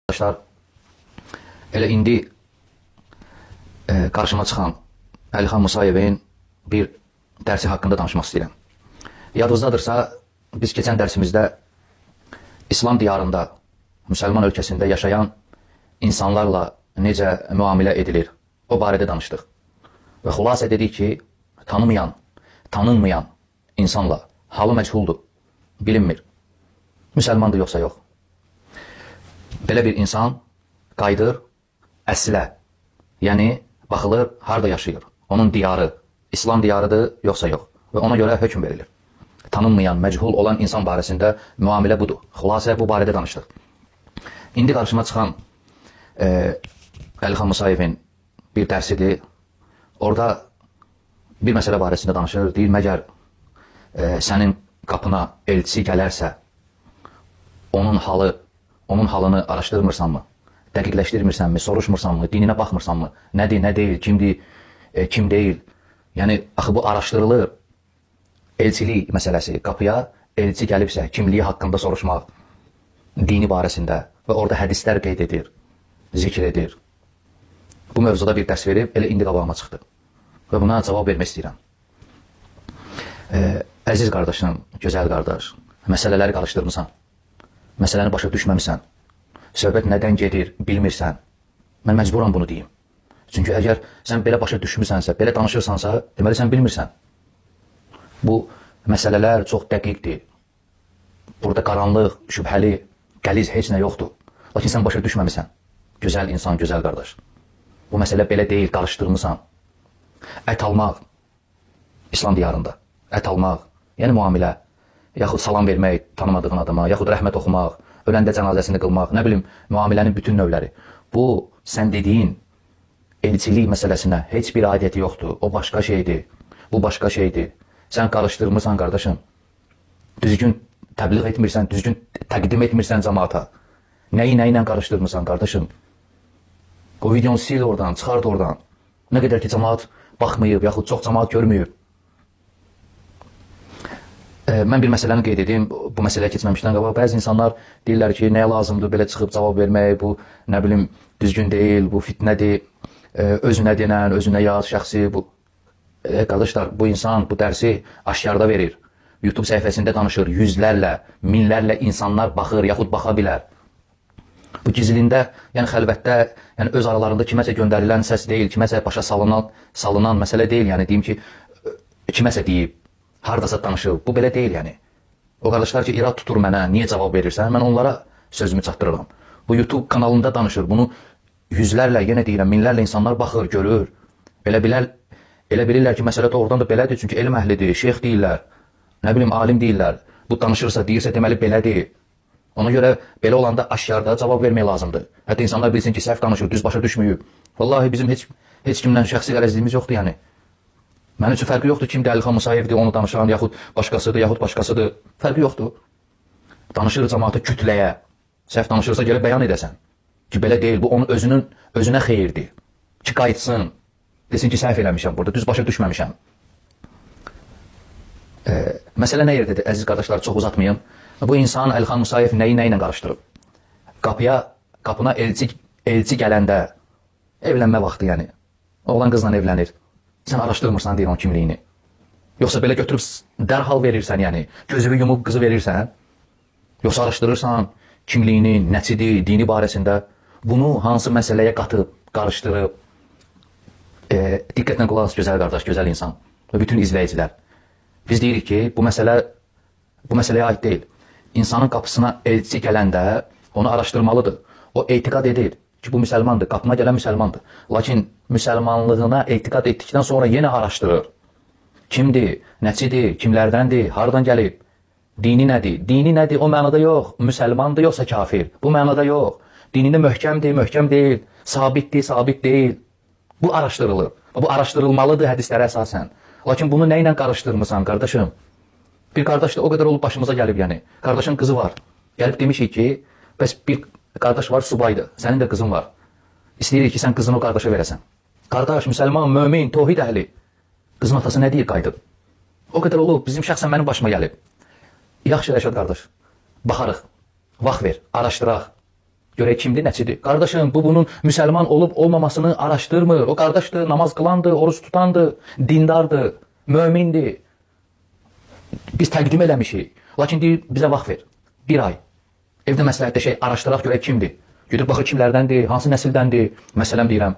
Arkadaşlar, elə indi qarşıma çıxan Əlixan Musayevin bir dərsi haqqında danışmaq istəyirəm. Yadınızdadırsa, biz keçən dərsimizdə İslam diyarında, müsəlman ölkəsində yaşayan insanlarla necə müamilə edilir, o barədə danışdıq. Və xülasə dedik ki, tanınmayan insanla halı məchuldur, bilinmir. Müsəlmandır yoxsa yox. Belə bir insan qayıdır əslə, yəni baxılır harada yaşayır, onun diyarı, İslam diyarıdır yoxsa yox və ona görə hökm verilir. Tanınmayan, məchul olan insan barəsində müamilə budur. Xülasə bu barədə danışdıq. İndi qarşıma çıxan Əlixan Musayevin bir dərsidir. Orada bir məsələ barəsində danışır. Deyir, məgər sənin qapına elçi gələrsə, onun halını araşdırmırsanmı, dəqiqləşdirmirsənmi, soruşmursanmı, dininə baxmırsanmı, nədir, nə deyil, kimdir, kim deyil. Yəni, axı bu araşdırılır. Elçilik məsələsi, qapıya elçi gəlibsə, kimliyi haqqında soruşmaq, dini barəsində və orada hədislər qeyd edir, zikr edir. Bu mövzuda bir dərs verib, elə indi qabağıma çıxdı. Və buna cavab vermək istəyirəm. Əziz qardaşım, gözəl qardaş, məsələləri qarışdırmısan, məsələni başa düşməmisən, söhbət nədən gedir, bilmirsən, mən məcburam bunu deyim. Çünki əgər sən belə başa düşmüsənsə, belə danışırsansa, deməli sən bilmirsən. Bu məsələlər çox dəqiqdir. Burada qaranlıq, şübhəli, qəliz heç nə yoxdur. Lakin sən başa düşməmisən. Gözəl insan, gözəl qardaş. Bu məsələ belə deyil, qarışdırmısan. Ət almaq, İslam diyarında, ət almaq, yəni müamilə, yaxud salam vermək tanımadığın adama, yaxud rəhmət oxumaq, öləndə cənazəsini qılmaq, nə bilim, müamilənin bütün növləri. Bu, sən dediyin elçilik məsələsinə heç bir aidiyyəti yoxdur. O başqa şeydir, bu başqa şeydir. Sən qarışdırmırsan, qardaşım. Düzgün təbliğ etmirsən, düzgün təqdim etmirsən cəmaata. Nəyi nə ilə qarışdırmırsan, qardaşım? O videonu sil oradan, çıxart oradan. Nə qədər ki, cəmaat baxmayıb, yaxud çox cəmaat görməyib. Mən bir məsələni qeyd edeyim, bu məsələyə keçməmişdən qabaq. Bəzi insanlar deyirlər ki, nəyə lazımdır belə çıxıb cavab vermək, bu, nə bilim, düzgün deyil, bu fitnədir, özünə denən, özünə yad, şəxsi, bu. Qardaşlar, bu insan bu dərsi aşkarda verir. YouTube səhifəsində danışır, yüzlərlə, minlərlə insanlar baxır, yaxud baxa bilər. Bu gizlində, yəni xəlvətdə, yəni öz aralarında kiməsə göndərilən səs deyil, kiməsə başa salınan məsələ deyil, yəni deyim ki, kiməsə deyib, hardasa danışıb, bu belə deyil yəni. O qardaşlar ki, irad tutur mənə, niyə cavab verirsən, mən onlara sözümü çatdırıram. Bu YouTube kanalında danışır, bunu yüzlərlə, yenə deyirəm, minlərlə insanlar baxır, görür. Elə bilirlər ki, məsələ doğrudan da belədir, çünki elm əhlidir, şeyx deyirlər, nə bilim, alim deyirlər. Bu danışırsa, deyirsə, deməli belədir. Ona görə belə olanda aşkarda cavab vermək lazımdır. Hətta insanlar bilsin ki, səhv danışır, düz başa düşməyib. Vallahi bizim heç kimdən şəxsi qərəzliyimiz yoxdur yəni. Mənim üçün fərqi yoxdur, kimdir, Əlixan Musayevdir, onu danışan, yaxud başqasıdır, fərqi yoxdur. Danışır cəmaata kütləyə, səhv danışırsa gəlib bəyan edəsən. Ki, belə deyil, bu onun özünə xeyirdir. Ki, qayıtsın, desin ki, səhv eləmişəm burada, düz başa düşməmişəm. Məsələ nə yerdədir, əziz qardaşlar, çox uzatmayım. Bu insan Əlixan Musayev nəyi ilə qarışdırıb? Qapına elçi gələndə, evlənmə vaxtı yəni, oğlan qızla evlənir. Sən araşdırmırsan deyir onun kimliyini. Yoxsa belə götürüb dərhal verirsən yəni, gözünü yumub qızı verirsən. Yoxsa araşdırırsan kimliyini, nəçidir, dini barəsində. Bunu hansı məsələyə qatıb, qarışdırıb. Diqqətlə qulaq as, gözəl qardaş, gözəl insan və bütün izləyicilər. Biz deyirik ki, bu məsələyə aid deyil. İnsanın qapısına elçi gələndə onu araşdırmalıdır. O etiqad edir ki, bu müsəlmandır, qapına gələn müsəlmandır. Lakin müsəlmanlığına etiqad etdikdən sonra yenə araşdırır. Kimdir, nəçidir, kimlərdəndir, haradan gəlib, dini nədir? Dini nədir? O mənada yox. Müsəlmandır yoxsa kafir? Bu mənada yox. Dinində möhkəmdir, möhkəm deyil. Sabitdir, sabit deyil. Bu araşdırılır. Bu araşdırılmalıdır hədislərə əsasən. Lakin bunu nə ilə qarışdırmısan, qardaşım? Bir qardaş da o qədər olub başımıza gəlib, yəni. Qardaşın qızı var. Gəlib demişik ki, bəs bir qardaş var, subaydır. Sənin də qızın var. İstəyirik ki, sən qızını o qardaşa verəsən. Qardaş, müsəlman, mömin, tohid əhli. Qızın atası nə deyir, qayıdıb? O qədər olub, bizim şəxsən mənim başıma gəlib. Yaxşı, Rəşad qardaş, baxarıq, vaxt ver, araşdıraq. Görək kimdir, nəçidir. Qardaşım, bu bunun müsəlman olub olmamasını araşdırmır. O qardaşdır, namaz qılandır, oruç tutandır, dindardır, mömindir. Biz təqdim eləmişik. Lakin deyir, bizə vaxt ver. Bir ay. Evdə məsləhətləşək, araşdıraq görək kimdir. Gedir baxır kimlərdəndir, hansı nəsildəndir. Məsələn deyirəm,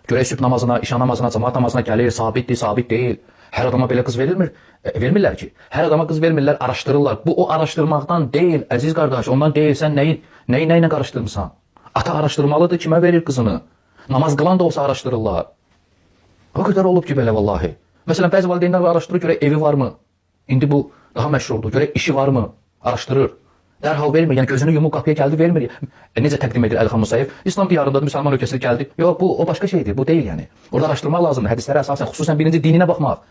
görək sübh namazına, işa namazına, cemaat namazına gəlir, sabitdir, sabit deyil. Hər adama belə qız vermirlər ki. Hər adama qız vermirlər, araşdırırlar. Bu o araşdırmaqdan deyil, əziz qardaş, ondan deyil. Sən nəyi qarışdırmısan? Ata araşdırmalıdır, kimə verir qızını? Namaz qılan da olsa araşdırırlar. O qədər olub ki, belə vallahi. Məsələn, bəzi valideynlər araşdırır, görək evi varmı? İndi bu daha məşhurdur. Görək işi varmı? Araşdırır. Dərhal vermir. Yəni gözünü yumub qapıya gəldi, vermir. Necə təqdim edir Əlixan Musayev? İslam diyarındadır, müsəlman ölkəsində gəldi. Yox, bu o başqa şeydir. Bu deyil yəni. Orada araşdırmaq lazımdır. Hədislərə əsasən, xüsusən birinci dininə baxmaq.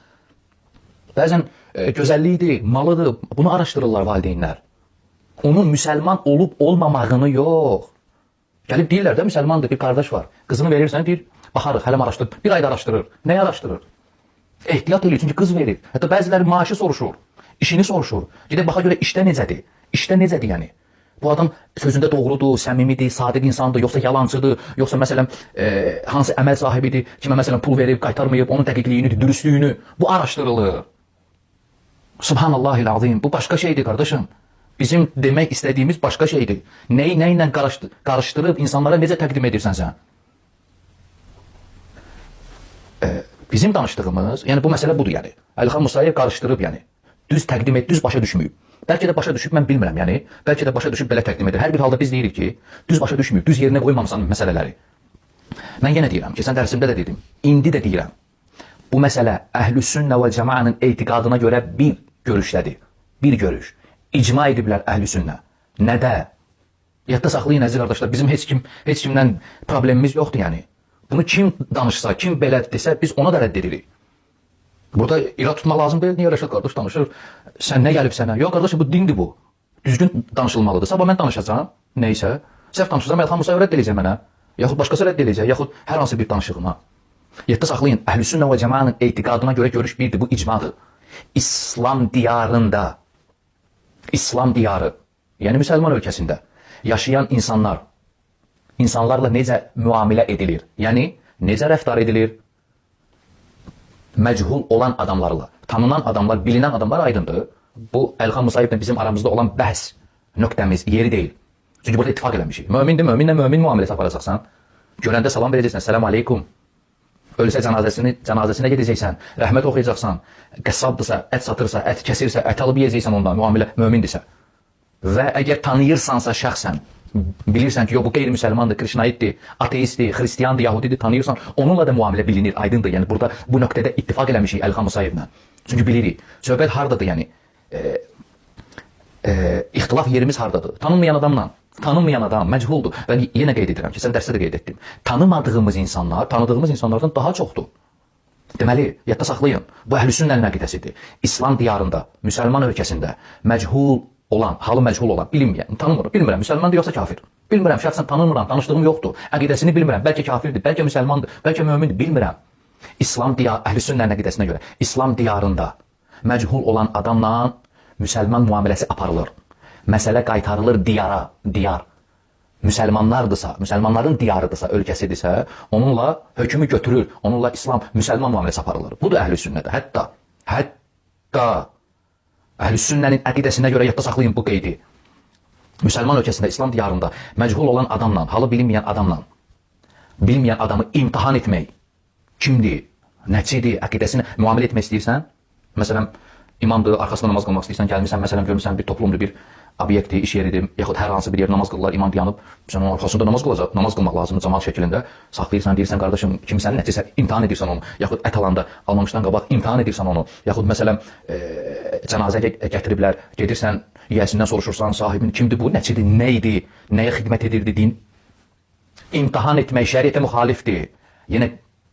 Bəzən gözəlliyidir, malıdır. Bunu araşdırırlar valideynlər. Onun müsəlman olub olmamağını yox. Gəlib deyirlər də müsəlmandır, bir qardaş var. Qızını verirsən, deyir, baxarıq, hələm araşdırır. Bir ayda araşdırır. Nəyi araşdırır? Ehtiyat edir, çünki qız verir. Hətta bəziləri maaşı soruşur, işini soruşur. Gedək baxa görə işdə necədir? İşdə necədir yəni? Bu adam sözündə doğrudur, səmimidir, sadiq insandır, yoxsa yalancıdır, yoxsa məsələn hansı əməl sahibidir, kimə məsələn pul verib, qaytarmayıb, onun dəqiqliyini, dürüstlüyünü, bu araşdırılır. Subhanallahil-azim, bu başqa şeydir qardaşım. Bizim demək istədiyimiz başqa şeydir. Nəyi nə ilə qarışdırıb insanlara necə təqdim edirsən sən? Bizim danışdığımız, yəni bu məsələ budur yəni. Əlixan Musayev qarışdırıb yəni. Düz təqdim et, düz başa düşməyib. Bəlkə də başa düşüb, mən bilmirəm yəni. Bəlkə də başa düşüb belə təqdim edir. Hər bir halda biz deyirik ki, düz başa düşməyib, düz yerinə qoymamısan məsələləri. Mən yenə deyirəm, keçən dərsimdə də dedim, indi də deyirəm. Bu məsələ Əhlüsünnə və Cəmaənin etiqadına görə bir görüşdədir. Bir görüş. İcma ediblər Əhlüsünnə. Nədə? Yadda saxlayın əziz qardaşlar, bizim heç kimdən problemimiz yoxdur yəni. Bunu kim danışsa, kim belə desə, biz ona da rədd edirik. Burada irad tutmaq lazım deyil. Niyə Rəşad qardaş danışır? Sən nə gəlib sənə? Yox qardaş, bu dindir bu. Düzgün danışılmalıdır. Sabah mən danışacağam, neysə. Səhv danışacağam, Əlixan Musayev rədd edəcək mənə. Yaxud başqası rədd edəcək, yaxud hər hansı bir danışığıma. Yadda saxlayın, Əhlüsünnə və Cəmaənin etiqadına görə görüş birdir, bu icmadır. İslam diyarında, İslam diyarı, yəni müsəlman ölkəsində yaşayan insanlarla necə müamilə edilir? Yəni, necə rəftar edilir? Məchul olan adamlarla, tanınan adamlar, bilinən adamlar aydındır. Bu, Əlixan Musayevlə bizim aramızda olan bəhs nöqtəmiz, yeri deyil. Çünki burada ittifak eləmişik. Mömindir, möminlə mömin müamiləsi aparacaqsan. Görəndə salam verəcəksən, səlam aleykum. Ölsə cənazəsinə gedəcəksən, rəhmət oxuyacaqsan. Qəssabdırsa, ət satırsa, ət kəsirsə, ət alıb yeyəcəksən ondan, müamilə mömindirsə. Və əgər tanıyırsansa şəxsən, bilirsən ki, yox, bu qeyri-müsəlmandır, krişnaitdir, ateistdir, xristiyandır, yahudidir, tanıyırsan, onunla da müamilə bilinir, aydındır. Yəni, burada bu nöqtədə ittifak eləmişik Əlixan Musayevlə. Çünki bilirik, söhbət hardadır, yəni, ixtilaf yerimiz hardadır. Tanınmayan adamla, tanınmayan adam məchuldur. Və yenə qeyd edirəm ki, sən dərsdə də qeyd etdim. Tanımadığımız insanlar, tanıdığımız insanlardan daha çoxdur. Deməli, yadda saxlayın, bu Əhlüsünnənin əqidəsidir. İslam diyarında, müsəlman ölkəsində məchul olan, halı məchul olan, bilinməyən, tanımıram, bilmirəm, müsəlmandır yoxsa kafir. Bilmirəm, şəxsən tanımıram, danışdığım yoxdur. Əqidəsini bilmirəm, bəlkə kafirdir, bəlkə müsəlmandır, bəlkə mömindir, bilmirəm. İslam diyarı, Əhlüsünnənin əqidəsinə görə, İslam diyarında məchul olan adamla müsəlman müamiləsi aparılır. Məsələ qaytarılır diyara, diyar. Müsəlmanlardırsa, müsəlmanların diyarıdırsa, ölkəsidirsə, onunla hökmü götürür, onunla İslam, müsəlman müamiləsi aparılır. Budur Əhlüsünnədə. Hətta Əhlüsünnənin əqidəsinə görə yadda saxlayın bu qeydi. Müsəlman ölkəsində, İslam diyarında məchul olan adamla, halı bilinməyən adamla, bilməyən adamı imtihan etmək, kimdir, nəçidir, əqidəsini müamilə etmək istəyirsən, məsələn, imamdır, arxasında namaz qılmaq istəyirsən, gəlmirsən, məsələn, görmürsən, bir toplumdur, bir obyektdir, iş yeridir, yaxud hər hansı bir yer namaz qılırlar, imam dayanıb, sən onun arxasında namaz qılmaq lazımdır, cəmaat şəklində, saxlayırsan, deyirsən, qardaşım, kimsənin nəticəsə imtihan edirsən onu, yaxud ət alanda almamışdan qabaq imtihan edirsən onu, yaxud məsələn, cənazə gətiriblər, gedirsən, yiyəsindən soruşursan, sahibin kimdir bu, nəçidir, nə idi, nəyə xidmət edirdi, din, imtihan etmək şəriətə müxalifdir. Yenə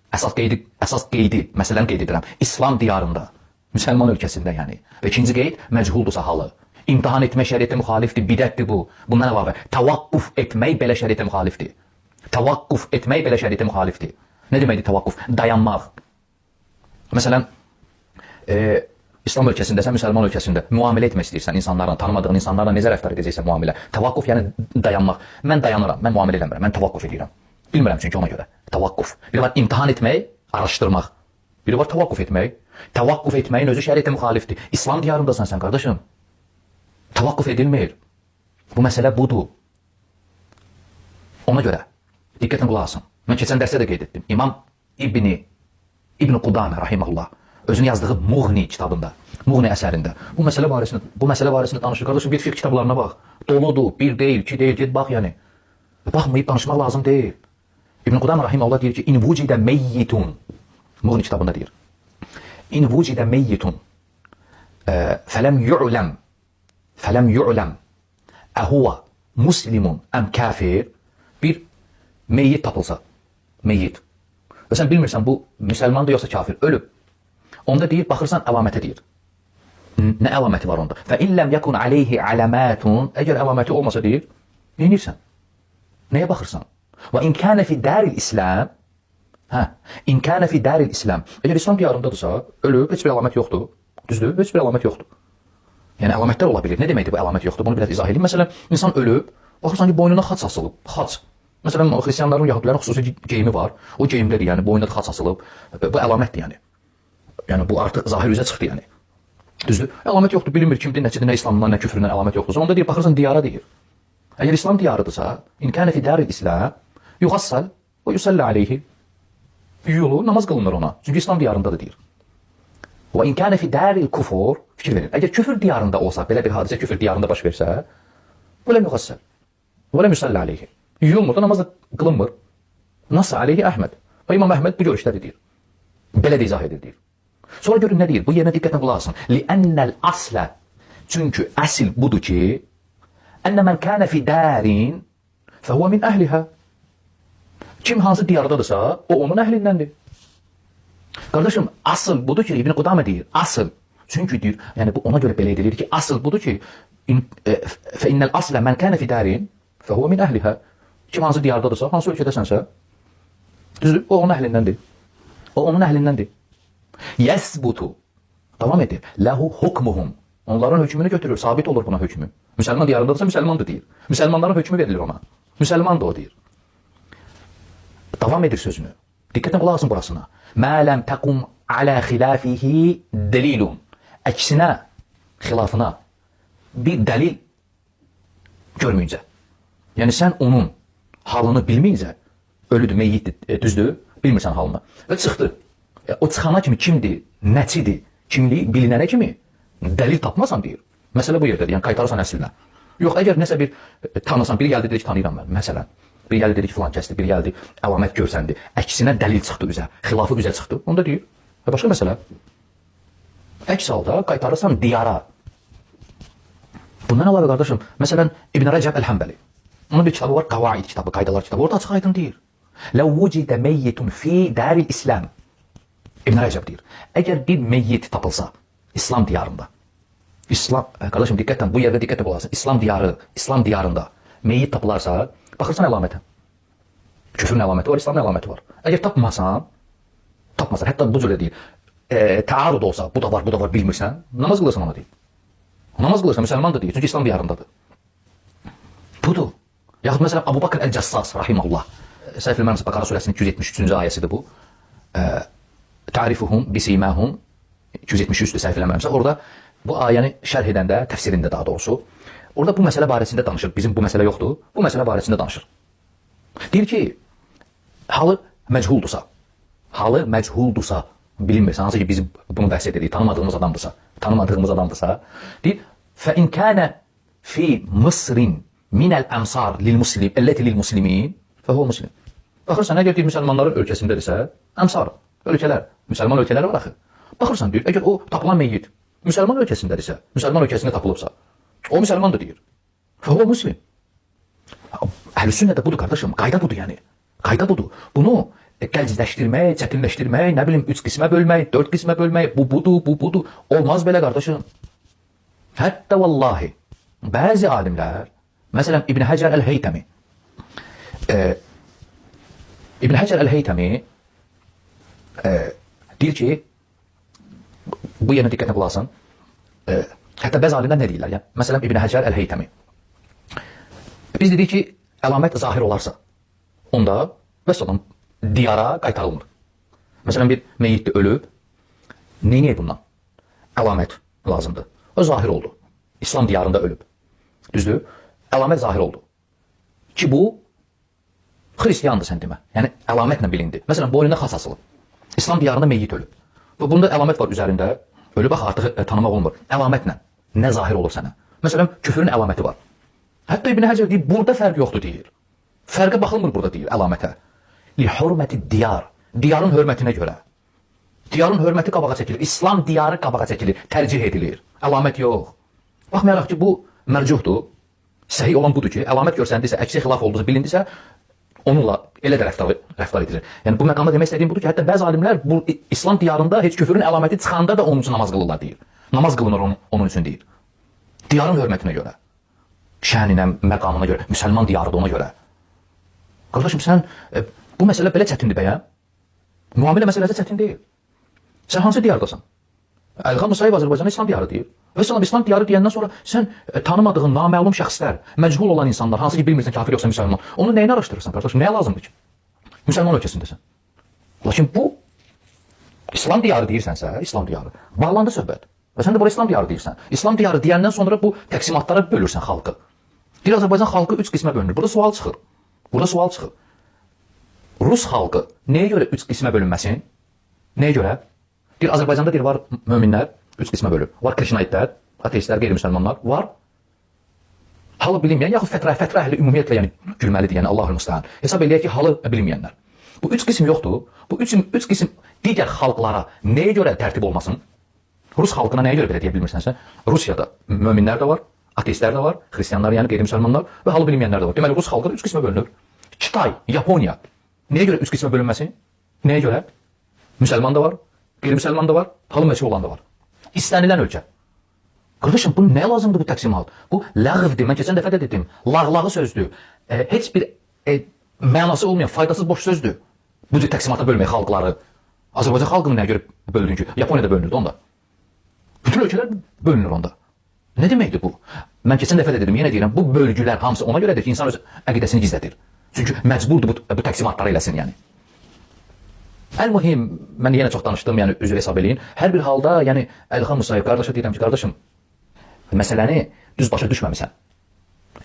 əsas qeydi, məsələni qeyd edirəm, İslam diyarında, müsəlman ölkəsində yəni. Və ikinci qeyd, məchhuldursa halı. İmtihan etmək şəriətə müxalifdir, bidətdir bu. Bundan əlavə, təvaqquf etmək belə şəriətə müxalifdir. Təvaqquf etmək belə şəriətə müxalifdir. Nə deməkdir təvaqquf? Dayanmaq. Məsələn, İslam ölkəsindəsən, müsəlman ölkəsində müamilə etmək istəyirsən insanlarla, tanımadığın insanlarla necə rəftar edəcəksən müamilə? Təvaqquf yəni dayanmaq. Mən dayanıram, mən müamilə eləmirəm, mən təvaqquf edirəm. Bilmirəm çünki ona görə. Təvaqquf. Biri var imtahan etmək, araşdırmaq. Biri var təvaqquf etmək. Təvaqquf etməyin özü şəriətə müxalifdir. İslam diyarındasan sən qardaşım. Təvaqquf edilmir. Bu məsələ budur. Ona görə diqqətlə qulaq asın. Mən keçən dərsdə də qeyd etdim. İmam İbn Qudamə rahimehullah özünün yazdığı Muğni kitabında, Muğni əsərində bu məsələ barəsində danışır. Qardaşım, bir fiqh kitablarına bax. Doludur, bir deyil, iki deyil, get bax yəni. Baxmayıb danışmaq lazım deyil. İbn Qudamə rahimehullah deyir ki, in vucidə meyyitun. Muğni kitabında deyir. İn vucidə meyyitun fələm yu'ləm əhuvə muslimun əm kafir. Bir meyyit tapılsa, meyyit. Və sən bilmirsən bu müsəlmandır yoxsa kafir, ölüb. Onda deyir, baxırsan əlamətə deyir. Nə əlaməti var onda? Fə illəm yakun aleyhi alamətun. Əgər əlaməti olmasa deyir, neynirsən? Nəyə baxırsan? Və in kənə fi dəril İslam. İn kənə fi dəril İslam. Əgər İslam diyarındadırsa, ölüb, heç bir əlamət yoxdur. Düzdür, heç bir əlamət yoxdur. Yəni əlamətlər ola bilir. Nə deməkdir bu əlamət yoxdur? Bunu biraz izah edeyim. Məsələn, insan ölüb, baxırsan ki, boynuna xaç asılıb. Xaç. Məsələn, xristiyanların, yahudilərin xüsusi geyimi var. O geyimdədir, yəni boynuna xaç asılıb. Bu əlamətdir yəni. Yəni bu artıq zahir üzə çıxdı yəni. Düzdür? Əlamət yoxdur, bilinmir kimdir, nəçidir, nə İslamdan, nə küfründən əlamət yoxdur. Onda deyir, baxırsan diyara deyir. Əgər İslam diyarıdırsa, in kənə fi dəril İslam, yuğassal və yusalli aleyhi. Yuyulur, namaz qılınır ona. Çünki İslam diyarındadır deyir. Və in kənə fi dəril kufur, fikir verin. Əgər küfür diyarında olsa, belə bir hadisə küfür diyarında baş versə, və ləm yuğassal və ləm yusalli aleyhi. Yuyulmur da, namaz da qılınmır. Nasıl aleyhi Əhməd. Və İmam Əhməd bu görüşləri deyir. Belə də izah edir deyir. Sonra görün nə deyir? Bu yerinə diqqətlə qulaq asın. Li'annəl aslə. Çünki əsl budur ki, ənnə mən kənə fi dərin fəhvə min əhlihə. Kim hansı diyardadırsa, o onun əhlindəndir. Qardaşım, asıl budur ki, İbn Qudamə deyir, asıl. Çünki deyir, yəni bu ona görə belə edilir ki, asıl budur ki, fə innəl aslə mən kənə fi dərin fəhvə min əhlihə. Kim hansı diyardadırsa, hansı ölkədəsənsə, düzdür, o onun əhlindəndir. O onun əhlindəndir. Yəsbutu. Davam edir. Ləhu hukmuhum. Onların hökmünü götürür. Sabit olur buna hökmü. Müsəlman diyarındadırsa müsəlmandır deyir. Müsəlmanların hökmü verilir ona. Müsəlmandır o deyir. Davam edir sözünü. Diqqətlə qulaq asın burasına. Mə ləm təqum alə xilafihi delilun. Əksinə, xilafına bir dəlil görməyincə. Yəni sən onun halını bilməyincə, ölüdür, meyyiddir, düzdür, bilmirsən halını. Və çıxdı. O çıxana kimi kimdir, nəçidir, kimliyi bilinənə kimi dəlil tapmasan deyir. Məsələ bu yerdədir, yəni qaytarırsan əslinə. Yox, əgər nəsə bir tanısan, biri gəldi, dedi ki, tanıyıram mən, məsələn. Biri gəldi, dedi ki, filan kəsdir, biri gəldi, əlamət görsəndi, əksinə dəlil çıxdı üzə, xilafı üzə çıxdı, onda deyir. Və başqa məsələ, əks halda qaytarırsan diyara. Bundan əlavə qardaşım, məsələn, İbn Rəcəb Əl-Həmbəli. Onun bir kitabı var, Qavaid kitabı, qaydalar kitabı. Orada açıq aydın deyir. Ləv vucidə meyyitun fi dəril İslam. İbn Rəcəb deyir. Əgər bir meyyit tapılsa, İslam diyarında, qardaşım diqqətlə, bu yerdə diqqətlə olasın. İslam diyarında meyyit tapılarsa, baxırsan əlamətə. Küfrün əlaməti var, İslamın əlaməti var. Əgər tapmasan, hətta bu cürə deyir, təarud olsa, bu da var, bilmirsən, namaz qılırsan ona deyir. Namaz qılırsan, müsəlmandır deyir, çünki İslam diyarındadır. Budur. Yaxud məsələn, Abu Bakr Əl-Cəssas, rahiməhullah. Səhv bilmirəmsə, Bəqara surəsinin 273-cü ayəsidir bu. Ta'rifuhum bisimahum 273-dür səhv eləmirəmsə. Orada bu ayəni şərh edəndə, təfsirində daha doğrusu, orada bu məsələ barəsində danışır. Bizim bu məsələ yoxdur. Bu məsələ barəsində danışır. Deyir ki, halı məchhuldursa, bilinmirsə, hansı ki biz bunu bəhs edirik, tanımadığımız adamdırsa, deyir, fə in kənə fi Mısrin minəl əmsar əlləti lil-muslimin fəhvə muslim. Baxırsan, əgər deyir, müsəlmanların ölkəsindədirsə, əmsar, ölkələr, müsəlman ölkələri var axı. Baxırsan, deyir, əgər o tapılan meyyid müsəlman ölkəsindədirsə, müsəlman ölkəsində tapılıbsa, o müsəlmandır deyir. Fəhvə muslim. Əhl-i-sünnədə budur qardaşım, qayda budur yəni. Qayda budur. Bunu qəlcləşdirmək, çətinləşdirmək, nə bilim, 3 qismə bölmək, 4 qismə bölmək, bu budur. Olmaz belə qardaşım. Hətta vallahi, bəzi alimlər, məsələn, İbn Həcər Əl-Heytəmi deyir ki, bu yerine diqqətlə qulaq asın. Hətta bəzi alimlər nə deyirlər? Yəni, məsələn, İbn Həcər Əl-Heytəmi. Biz dedik ki, əlamət zahir olarsa, onda vəssalam diyara qaytarılmır. Məsələn, bir meyit ölüb, neyniyək bundan? Əlamət lazımdır. O zahir oldu. İslam diyarında ölüb. Düzdür? Əlamət zahir oldu. Ki bu, xristiyandır sən demə. Yəni, əlamətlə bilindi. Məsələn, boynuna xas asılıb. İslam diyarında meyit ölüb. Bunda əlamət var üzərində. Ölüb, bax, artıq tanımaq olmur. Əlamətlə. Nə zahir olur sənə? Məsələn, küfrün əlaməti var. Hətta İbn Həcər deyir, burada fərq yoxdur deyir. Fərqə baxılmır burada deyir, əlamətə. Li hurməti diyar. Diyarın hörmətinə görə. Diyarın hörməti qabağa çəkilir. İslam diyarı qabağa çəkilir. Tərcih edilir. Əlamət yox. Baxmayaraq ki, bu mərcuhdur. Səhih olan budur ki, əlamət görsəndisə, əksi xilaf olduğu bilindisə, onunla elə də rəftar edilir. Yəni, bu məqamda demək istədiyim budur ki, hətta bəzi alimlər bu İslam diyarında heç küfrün əlaməti çıxanda da onun üçün namaz qılırlar deyir. Namaz qılınır onun üçün deyir. Diyarın hörmətinə görə. Şəninə, məqamına görə. Müsəlman diyarıdır ona görə. Qardaşım, sən bu məsələ belə çətindir bəyəm? Müamilə məsələsi çətin deyil. Sən hansı diyardasan? Əlxan Musayev Azərbaycanı İslam diyarı deyir. Və salam İslam diyarı deyəndən sonra sən tanımadığın naməlum şəxslər, məchul olan insanlar, hansı ki bilmirsən kafir yoxsa müsəlman, onu nəyini araşdırırsan qardaşım? Nəyə lazımdır ki? Müsəlman ölkəsindəsən. Lakin bu İslam diyarı deyirsənsə, İslam diyarı. Bağlandı söhbət. Və sən də bura İslam diyarı deyirsən. İslam diyarı deyəndən sonra bu təqsimatlara bölürsən xalqı. Deyir Azərbaycan xalqı 3 qismə bölünür. Burada sual çıxır. Rus xalqı nəyə görə 3 qismə bölünməsin? Nəyə görə? Deyir Azərbaycanda deyir var möminlər 3 qismə bölür. Var krişnaitlər, ateistlər, qeyri-müsəlmanlar. Var halı bilinməyən, yaxud fətrə əhli ümumiyyətlə yəni gülməlidir, yəni Allahül müstəhan. Hesab eləyək ki, halı bilinməyənlər. Bu 3 qism yoxdur. Bu 3 qism digər xalqlara nəyə görə tərtib olmasın? Rus xalqına nəyə görə belə deyə bilmirsənsə, Rusiyada möminlər də var, ateistlər də var, xristianlar, yəni qeyri-müsəlmanlar və halı bilinməyənlər də var. Deməli, Rus xalqı 3 qismə bölünür. Kitay, Yaponiya nəyə görə 3 qismə bölünməsin? Nəyə görə? Müsəlman da var, qeyri-müsəlman da var, halı məşğul olan da var. İstənilən ölkə. Qardaşım, bu nə lazımdır bu təqsimat? Bu ləğvdir. Mən keçən dəfə də dedim. Lağlağı sözdür. Heç bir mənası olmayan, faydasız boş sözdür. Bu cür təqsimata bölmək xalqları. Azərbaycan xalqını nəyə görə bölündün ki? Yaponiyada bölünürdü onda. Bütün ölkələr bölünür onda. Nə deməkdir bu? Mən keçən dəfə də dedim, yenə deyirəm, bu bölgülər hamısı ona görədir ki, insan öz əqidəsini gizlədir. Çünki məcburdur bu təqsimatları eləsin, yəni. Əl-mühim, mən yenə çox danışdım, yəni üzr hesab eləyin. Hər bir halda, yəni Əlxan Musayev qardaşa deyirəm ki, qardaşım, məsələni düz başa düşməmisən.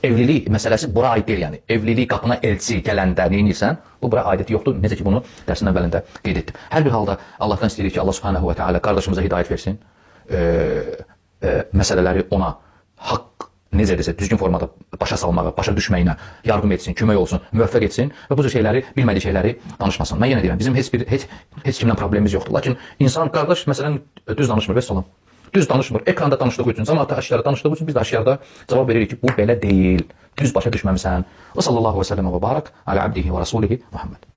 Evlilik məsələsi bura aid deyil, yəni. Evlilik qapına elçi gələndə neyinirsən, bu bura aidəti yoxdur. Necə ki, bunu dərsin əvvəlində qeyd etdim. Hər bir halda Allahdan istəyirik ki, Allah subhanahu və teala qardaşımıza hidayət versin. Məsələləri ona haqq necədirsə düzgün formada başa salmağa, başa düşməyinə yardım etsin, kömək olsun, müvəffəq etsin və bu cür şeyləri, bilmədiyi şeyləri danışmasın. Mən yenə deyirəm, bizim heç kimlə problemimiz yoxdur. Lakin insan, qardaş, məsələn, düz danışmır, vəssalam. Düz danışmır. Ekranda danışdığı üçün, cəmaata aşkarda danışdığı üçün biz də aşkarda cavab veririk ki, bu belə deyil. Düz başa düşməmisən. Və sallallahu və səlləm və barak alə abdihi və rasulihi Muhammed.